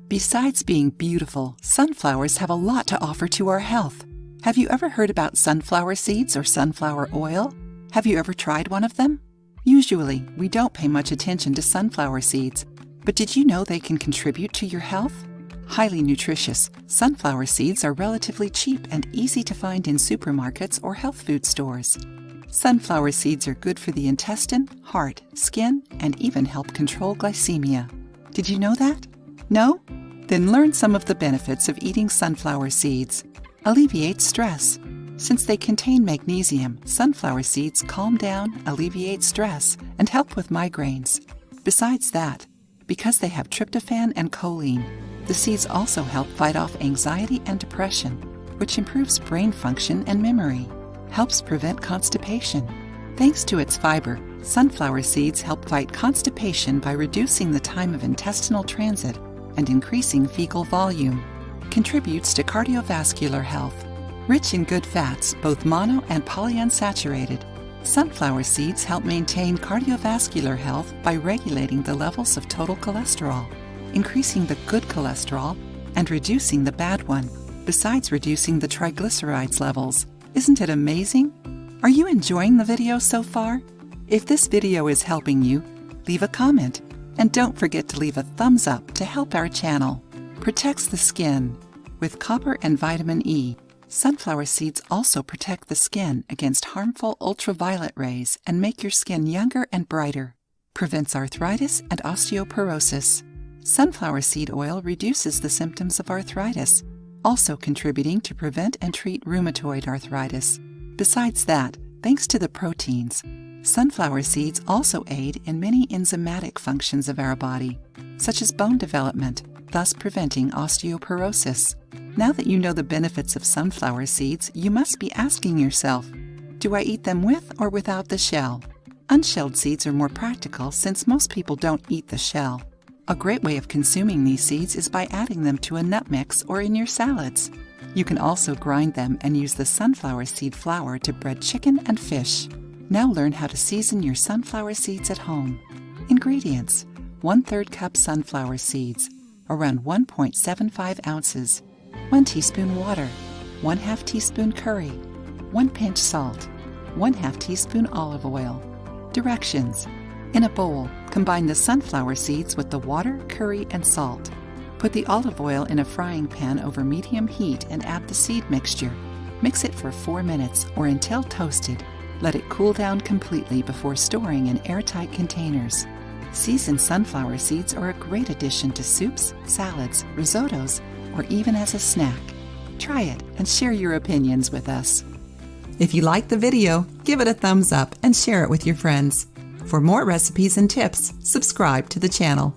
Besides being beautiful, sunflowers have a lot to offer to our health. Have you ever heard about sunflower seeds or sunflower oil? Have you ever tried one of them? Usually, we don't pay much attention to sunflower seeds, but did you know they can contribute to your health? Highly nutritious, sunflower seeds are relatively cheap and easy to find in supermarkets or health food stores. Sunflower seeds are good for the intestine, heart, skin, and even help control glycemia. Did you know that? No? Then learn some of the benefits of eating sunflower seeds. Alleviate stress. Since they contain magnesium, sunflower seeds calm down, alleviate stress, and help with migraines. Besides that, because they have tryptophan and choline, the seeds also help fight off anxiety and depression, which improves brain function and memory, helps prevent constipation. Thanks to its fiber, sunflower seeds help fight constipation by reducing the time of intestinal transit and increasing fecal volume. Contributes to cardiovascular health. Rich in good fats, both mono and polyunsaturated, sunflower seeds help maintain cardiovascular health by regulating the levels of total cholesterol, increasing the good cholesterol and reducing the bad one, besides reducing the triglycerides levels. Isn't it amazing? Are you enjoying the video so far? If this video is helping you, leave a comment and don't forget to leave a thumbs up to help our channel. Protects the skin. With copper and vitamin E, sunflower seeds also protect the skin against harmful ultraviolet rays and make your skin younger and brighter. Prevents arthritis and osteoporosis. Sunflower seed oil reduces the symptoms of arthritis, also contributing to prevent and treat rheumatoid arthritis. Besides that, thanks to the proteins, sunflower seeds also aid in many enzymatic functions of our body, such as bone development, thus preventing osteoporosis. Now that you know the benefits of sunflower seeds, you must be asking yourself, do I eat them with or without the shell? Unshelled seeds are more practical since most people don't eat the shell. A great way of consuming these seeds is by adding them to a nut mix or in your salads. You can also grind them and use the sunflower seed flour to bread chicken and fish. Now learn how to season your sunflower seeds at home. Ingredients: 1/3 cup sunflower seeds, around 1.75 ounces, 1 teaspoon water, 1/2 teaspoon curry, 1 pinch salt, 1/2 teaspoon olive oil. Directions: in a bowl, combine the sunflower seeds with the water, curry, and salt. Put the olive oil in a frying pan over medium heat and add the seed mixture. Mix it for 4 minutes or until toasted. Let it cool down completely before storing in airtight containers. Seasoned sunflower seeds are a great addition to soups, salads, risottos, or even as a snack. Try it and share your opinions with us. If you liked the video, give it a thumbs up and share it with your friends. For more recipes and tips, subscribe to the channel.